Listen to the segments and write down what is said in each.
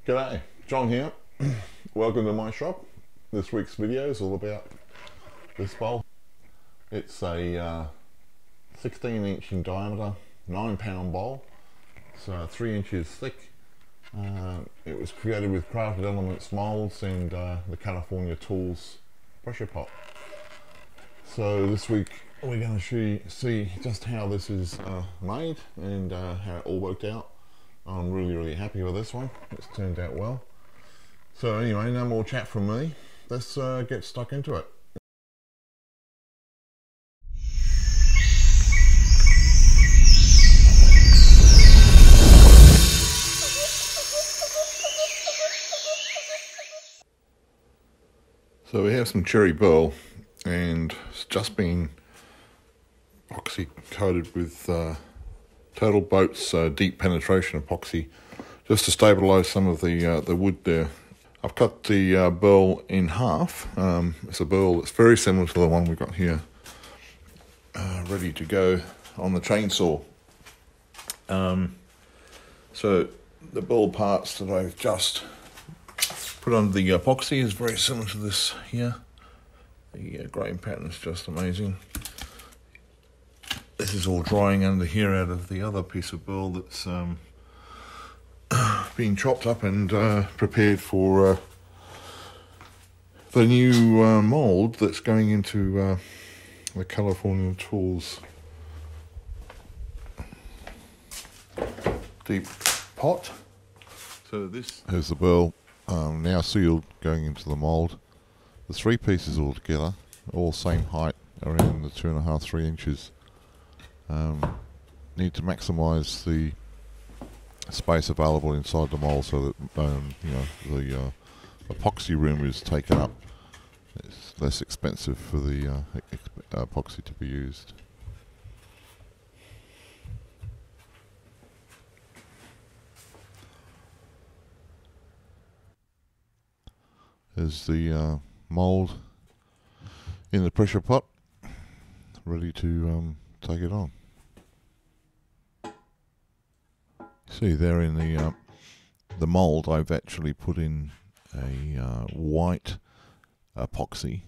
G'day, John here. Welcome to my shop. This week's video is all about this bowl. It's a 16 inch in diameter, 9-pound bowl. It's 3 inches thick. It was created with Crafted Elements molds and the California Tools pressure pot. So this week we're going to see just how this is made and how it all worked out. I'm really happy with this one. It's turned out well. So anyway, no more chat from me. Let's get stuck into it. So we have some cherry burl, and it's just been epoxy coated with Total Boat's deep penetration epoxy, just to stabilise some of the wood there. I've cut the burl in half. It's a burl that's very similar to the one we've got here, ready to go on the chainsaw. So the burl parts that I've just put on the epoxy is very similar to this here. The grain pattern is just amazing. This is all drying under here out of the other piece of burl that's being chopped up and prepared for the new mould that's going into the California Tools deep pot. So this is the burl now sealed, going into the mould. The 3 pieces all together, all same height, around the 2.5–3 inches. Need to maximise the space available inside the mould so that the epoxy room is taken up. It's less expensive for the epoxy to be used. There's the mould in the pressure pot, ready to take it on. See there in the mould, I've actually put in a white epoxy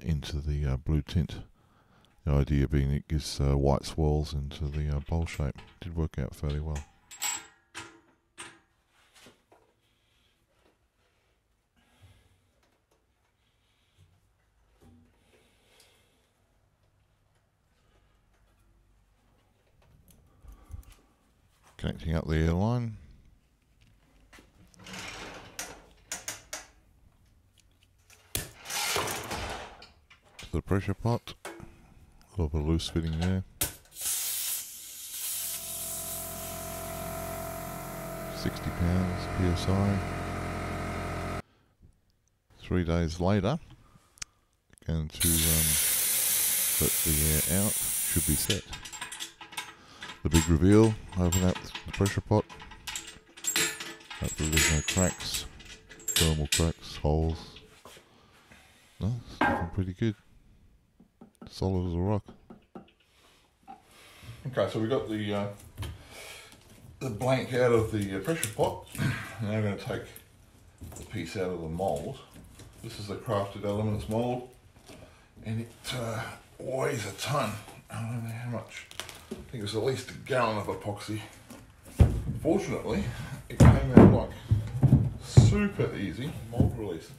into the blue tint. The idea being it gives white swirls into the bowl shape. Did work out fairly well. Connecting up the airline. To the pressure pot. A little bit of loose fitting there. 60 pounds PSI. 3 days later, going to let the air out. Should be set. The big reveal, open up the pressure pot. Hopefully there's no cracks, thermal cracks, holes. No, it's looking pretty good. Solid as a rock. Okay, so we got the blank out of the pressure pot. Now we're going to take the piece out of the mould. This is the Crafted Elements mould, and it weighs a ton. I don't know how much. I think it was at least 1 gallon of epoxy. Fortunately, it came out like super easy. Mold release.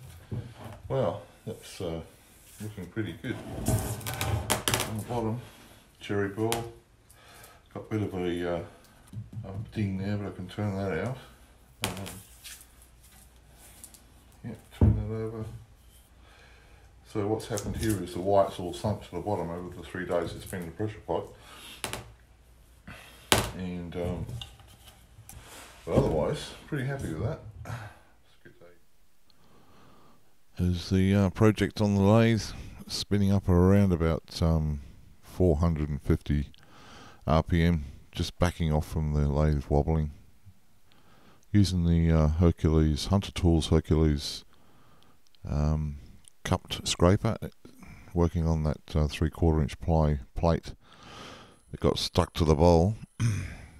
Wow, that's looking pretty good. On the bottom, cherry burl. Got a bit of a ding there, but I can turn that out. Yeah, turn that over. So what's happened here is the white's all sunk to the bottom over the 3 days it's been in the pressure pot. And but otherwise, pretty happy with that. There's the project on the lathe, spinning up around about 450 RPM, just backing off from the lathe wobbling. Using the Hercules, Hunter Tools Hercules cupped scraper, working on that 3/4 inch ply plate that got stuck to the bowl.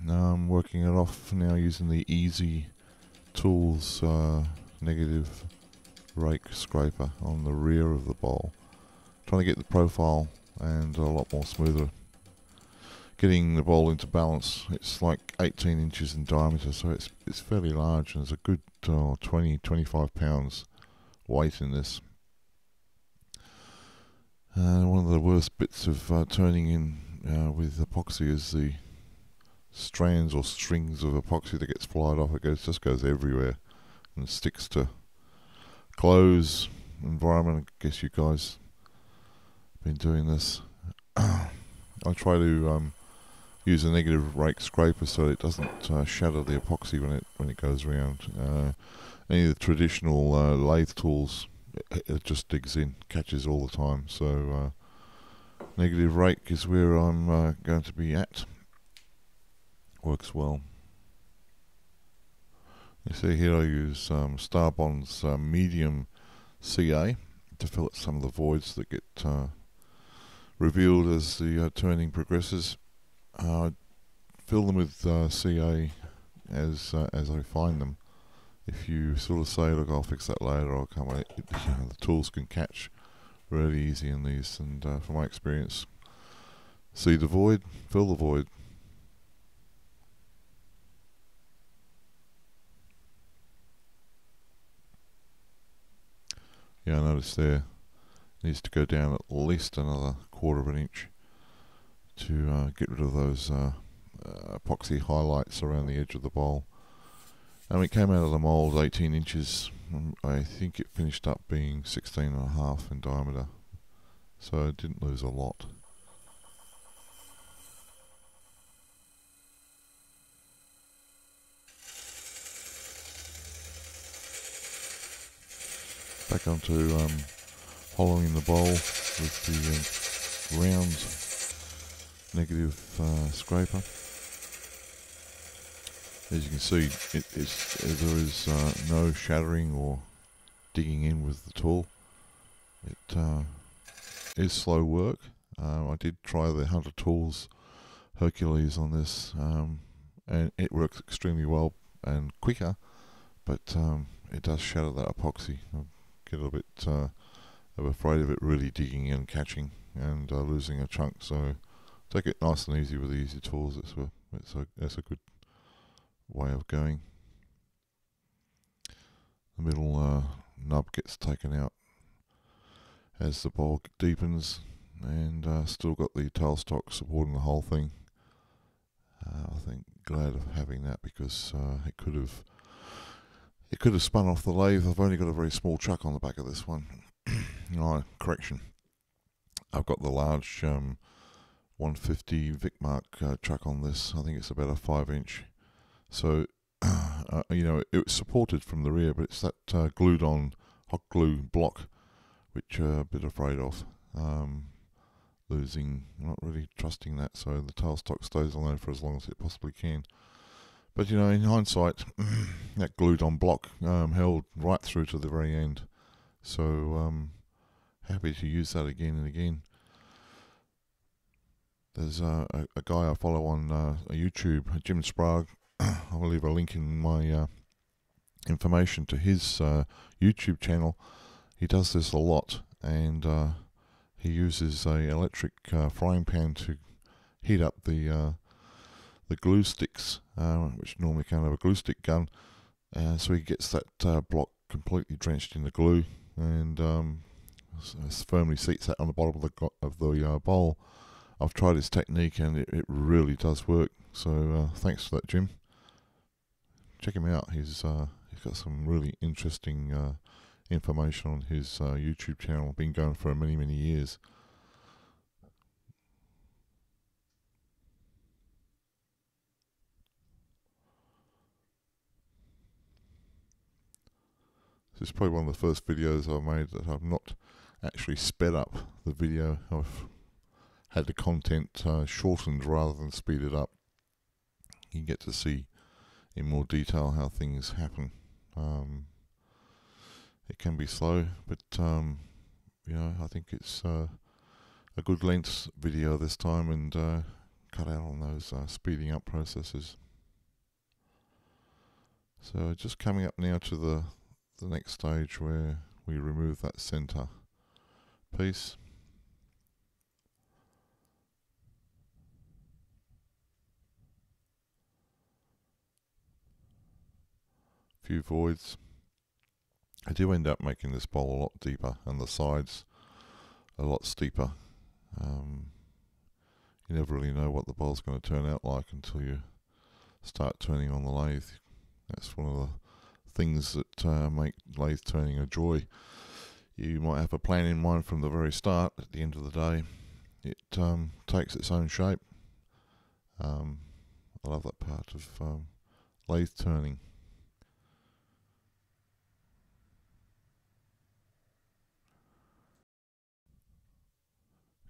I'm working it off now using the easy Tools negative rake scraper on the rear of the bowl, trying to get the profile and a lot more smoother, getting the bowl into balance. It's like 18 inches in diameter, so it's fairly large, and there's a good 20-25 pounds weight in this. One of the worst bits of turning in with epoxy is the strands or strings of epoxy that gets flied off. It just goes everywhere and sticks to clothes, environment. I guess you guys have been doing this. I try to use a negative rake scraper so it doesn't shatter the epoxy when it goes around. Any of the traditional lathe tools, it just digs in, catches all the time. So negative rake is where I'm going to be at. Works well. You see here I use Starbond's medium CA to fill up some of the voids that get revealed as the turning progresses. Fill them with CA as I find them. If you sort of say, look, I'll fix that later, or come wait, the tools can catch really easy in these, and from my experience, see the void, fill the void. Yeah, I noticed there needs to go down at least another 1/4 of an inch to get rid of those epoxy highlights around the edge of the bowl. And it came out of the mould 18 inches. I think it finished up being 16.5 in diameter, so it didn't lose a lot. Back onto hollowing the bowl with the round negative scraper. As you can see, there is no shattering or digging in with the tool. It is slow work. I did try the Hunter Tools Hercules on this, and it works extremely well and quicker, but it does shatter that epoxy. I get a little bit afraid of it really digging in, catching, and losing a chunk. So take it nice and easy with the easy tools. That's a good way of going. The middle nub gets taken out as the bowl deepens, and still got the tailstock supporting the whole thing. I think glad of having that, because it could have spun off the lathe. I've only got a very small chuck on the back of this one. No, correction. I've got the large 150 Vicmark chuck on this. I think it's about a 5-inch. So, you know, it was supported from the rear, but it's that glued on hot glue block, which I'm a bit afraid of losing. I'm not really trusting that, so the tailstock stays on there for as long as it possibly can. But, you know, in hindsight, that glued on block held right through to the very end. So, happy to use that again and again. There's a guy I follow on YouTube, Jim Sprague. I'll leave a link in my information to his YouTube channel. He does this a lot, and he uses a electric frying pan to heat up the glue sticks, which normally can't have a glue stick gun, so he gets that block completely drenched in the glue, and firmly seats that on the bottom of the bowl. I've tried his technique, and it really does work. So thanks for that, Jim. Check him out. He's got some really interesting information on his YouTube channel. Been going for many years. This is probably one of the first videos I've made that I've not actually sped up the video. I've had the content shortened rather than speeded up. You get to see in more detail how things happen. It can be slow, but you know, I think it's a good length video this time, and cut out on those speeding up processes. So just coming up now to the next stage where we remove that center piece. Few voids. I do end up making this bowl a lot deeper and the sides a lot steeper. You never really know what the bowl's going to turn out like until you start turning on the lathe. That's one of the things that make lathe turning a joy. You might have a plan in mind from the very start. At the end of the day, it takes its own shape. I love that part of lathe turning.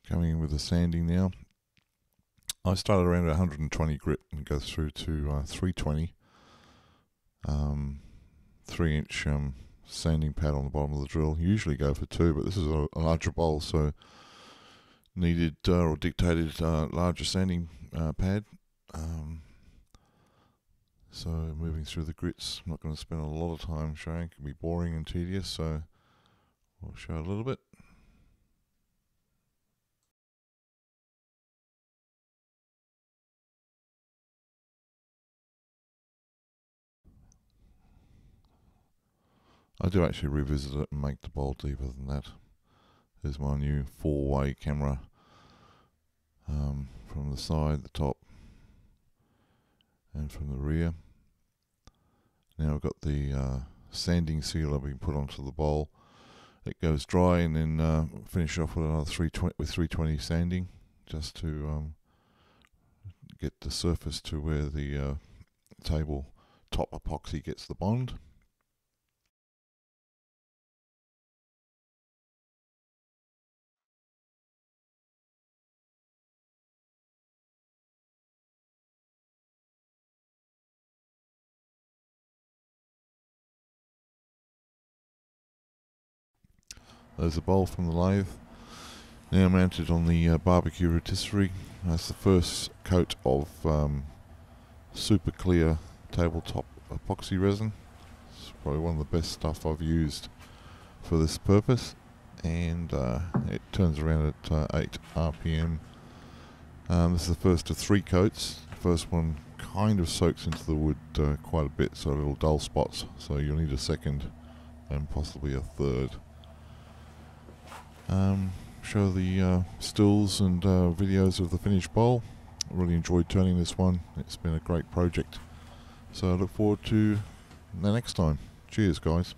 Coming in with the sanding now. I started around 120 grit and go through to 320. 3-inch sanding pad on the bottom of the drill. Usually go for 2, but this is a larger bowl, so needed or dictated larger sanding pad. So moving through the grits, I'm not going to spend a lot of time showing, it can be boring and tedious, so I'll show a little bit. I do actually revisit it and make the bowl deeper than that. There's my new 4-way camera from the side, the top, and from the rear. Now I've got the sanding sealer being put onto the bowl. It goes dry, and then finish off with another 320 sanding, just to get the surface to where the table top epoxy gets the bond. There's a bowl from the lathe, now mounted on the barbecue rotisserie. That's the first coat of super clear tabletop epoxy resin. It's probably one of the best stuff I've used for this purpose, and it turns around at 8 RPM. This is the first of 3 coats. The first one kind of soaks into the wood quite a bit, so little dull spots, so you'll need a second and possibly a third. Show the stills and videos of the finished bowl. I really enjoyed turning this one. It's been a great project, so I look forward to the next time. Cheers, guys.